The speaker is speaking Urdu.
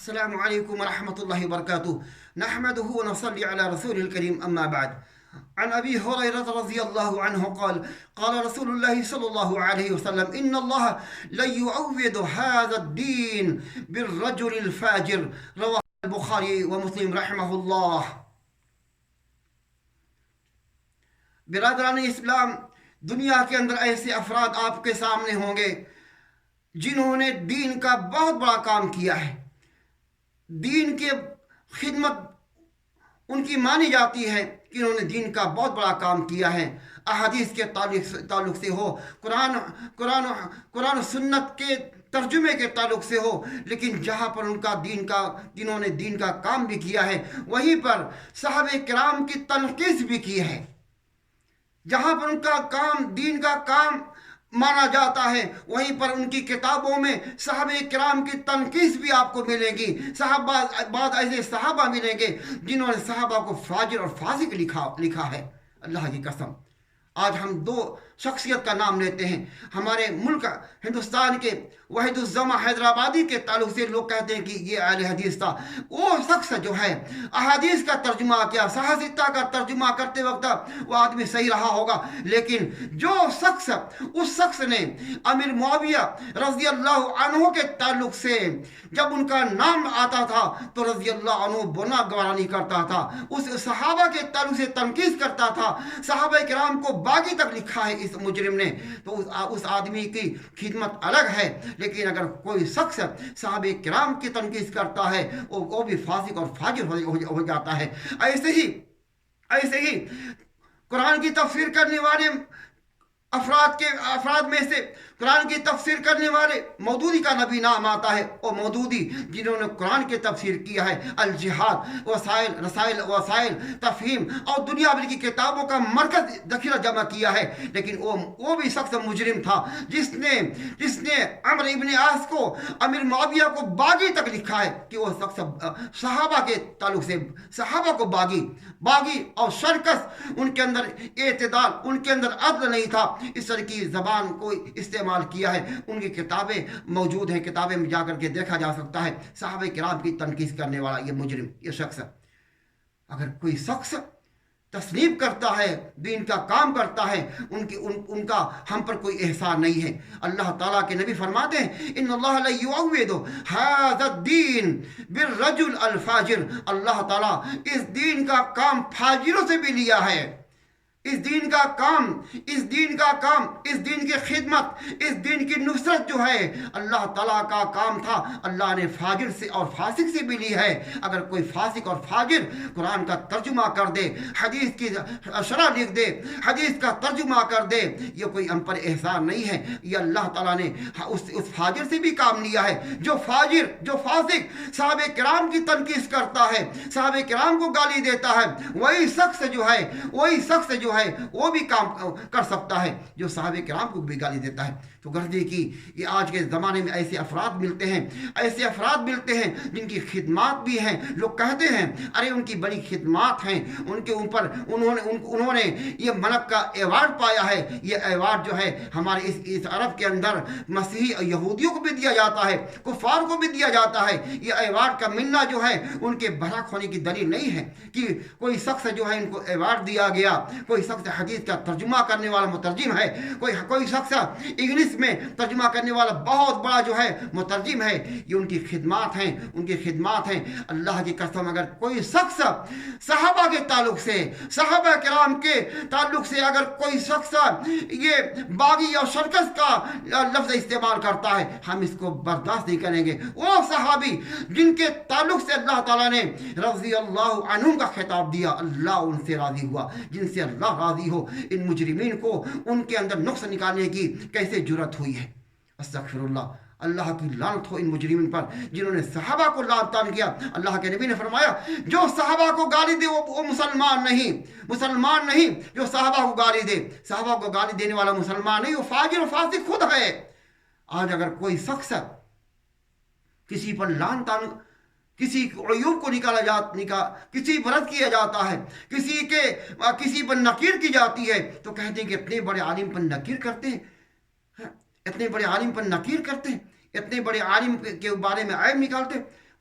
السلام عليكم ورحمة الله وبركاته. نحمده ونصلي على رسول الكريم، أما بعد. عن أبي هريرة رضي الله عنه قال: قال رسول الله صلى الله عليه وسلم: إن الله لا يعوض هذا الدين بالرجل الفاجر. رواه البخاري ومسلم رحمه الله. برادران اسلام، دنیا کے اندر ایسے افراد آپ کے سامنے ہوں گے جنہوں نے دین کا بہت بڑا کام کیا ہے. دین کی خدمت ان کی مانی جاتی ہے کہ انہوں نے دین کا بہت بڑا کام کیا ہے. احادیث کے تعلق سے ہو، قرآن و سنت کے ترجمے کے تعلق سے ہو، لیکن جہاں پر جنہوں نے دین کا کام بھی کیا ہے، وہیں پر صحابہ کرام کی تنقید بھی کی ہے. جہاں پر ان کا کام دین کا کام مانا جاتا ہے، وہیں پر ان کی کتابوں میں صحابہ کرام کی تنقید بھی آپ کو ملے گی. بعض ایسے صحابہ ملیں گے جنہوں نے صحابہ کو فاجر اور فاسق لکھا ہے. اللہ کی قسم، آج ہم دو شخصیت کا نام لیتے ہیں. ہمارے ملک ہندوستان کے وحید الزماں حیدرآبادی کے تعلق سے لوگ کہتے ہیں کہ یہ اہل حدیث تھا. وہ شخص جو ہے احادیث کا ترجمہ کیا، صحاح کا ترجمہ کرتے وقت وہ آدمی صحیح رہا ہوگا، لیکن اس شخص نے امیر معاویہ رضی اللہ عنہ کے تعلق سے جب ان کا نام آتا تھا تو رضی اللہ عنہ بنا گوارا نہیں کرتا تھا. اس صحابہ کے تعلق سے تنقید کرتا تھا. صحابہ کرام کو باغی تک لکھا ہے اس مجرم نے. تو اس آدمی کی خدمت الگ ہے، لیکن اگر کوئی شخص صحابہ کرام کی تنقید کرتا ہے وہ بھی فاسق اور فاجر ہو جاتا ہے. ایسے ہی قرآن کی تفسیر کرنے والے افراد میں سے قرآن کی تفسیر کرنے والے مودودی کا نبی نام آتا ہے. اور مودودی جنہوں نے قرآن کی تفسیر کیا ہے، الجہاد، وسائل تفہیم اور دنیا بھر کی کتابوں کا مرکز ذخیرہ جمع کیا ہے. لیکن وہ بھی شخص مجرم تھا جس نے عمرو ابن عاص کو، امیر معاویہ کو باغی تک لکھا ہے کہ وہ شخص صحابہ کے تعلق سے صحابہ کو باغی اور شرکس، ان کے اندر اعتدال، ان کے اندر عدل نہیں تھا، اس طرح کی زبان کو استعمال کیا ہے. ان کی کتابیں موجود ہیں، کتابیں میں جا کر کے دیکھا جا سکتا ہے. صحابہ کرام کی تنقید کرنے والا یہ مجرم، یہ شخص، اگر کوئی شخص تسلیم کرتا ہے، دین کا کام کرتا ہے، ان کا ہم پر کوئی احسان نہیں ہے. اللہ تعالیٰ کے نبی فرماتے ہیں: ان اللہ لا یعوض ھذا الدین بالرجل الفاجر. اللہ تعالیٰ اس دین کا کام فاجروں سے بھی لیا ہے. اس دین کا کام، اس دین کی خدمت، اس دین کی نصرت جو ہے اللہ تعالیٰ کا کام تھا، اللہ نے فاجر سے اور فاسق سے بھی لی ہے. اگر کوئی فاسق اور فاجر قرآن کا ترجمہ کر دے، حدیث کی شرح لکھ دے، حدیث کا ترجمہ کر دے، یہ کوئی ہم پر احسان نہیں ہے. یہ اللہ تعالیٰ نے اس فاجر سے بھی کام لیا ہے. جو فاسق صحابہ کرام کی تنقید کرتا ہے، صحابہ کرام کو گالی دیتا ہے، وہی شخص جو ہے وہ بھی کام کر سکتا ہے جو صحابہ کرام کو بھی گالی دیتا ہے. تو گردی کی یہ آج کے زمانے میں ایسے افراد ملتے ہیں جن کی خدمات بھی ہیں. لوگ کہتے ہیں ارے ان کی بڑی خدمات ہیں، ان کے اوپر انہوں نے یہ ملک کا ایوارڈ پایا ہے. یہ ایوارڈ جو ہے ہمارے اس عرب کے اندر مسیحی اور یہودیوں کو بھی دیا جاتا ہے، کفار کو بھی دیا جاتا ہے. یہ ایوارڈ کا ملنا جو ہے ان کے بھڑک ہونے کی دلیل نہیں ہے کہ کوئی شخص جو ہے ان کو ایوارڈ دیا گیا. کوئی شخص حدیث کا ترجمہ کرنے والا مترجم ہے، کوئی شخص انگلش میں ترجمہ کرنے والا بہت بڑا جو ہے مترجم ہے. یہ ان کی خدمات ہیں. اللہ کی قسم، اگر کوئی شخص صحابہ کے تعلق سے، صحابہ کرام کے تعلق سے اگر کوئی شخص یہ باغی اور شرکس کا لفظ استعمال کرتا ہے، ہم اس کو برداشت نہیں کریں گے. وہ صحابی جن کے تعلق سے اللہ تعالیٰ نے رضی اللہ عنہم کا خطاب دیا، اللہ ان سے راضی ہوا. جن سے اللہ راضی ہو، ان مجرمین کو ان کے اندر نقص نکالنے کی کیسے جرت ہوئی ہے. استغفر اللہ کی لعنت ہو ان مجرمین پر جنہوں نے صحابہ کو لعنت کیا. اللہ کے نبی نے فرمایا جو صحابہ کو گالی دے وہ مسلمان نہیں. جو صحابہ کو گالی دے، صحابہ کو گالی دینے والا مسلمان نہیں، وہ فاجر و فاسق خود ہے. آج اگر کوئی شخص کسی پر لعنت، کسی عیوب کو کسی پر رد کیا جاتا ہے، کسی پر نکیر کی جاتی ہے، تو کہتے ہیں کہ اتنے بڑے عالم پر نکیر کرتے ہیں، اتنے بڑے عالم کے بارے میں عیب نکالتے.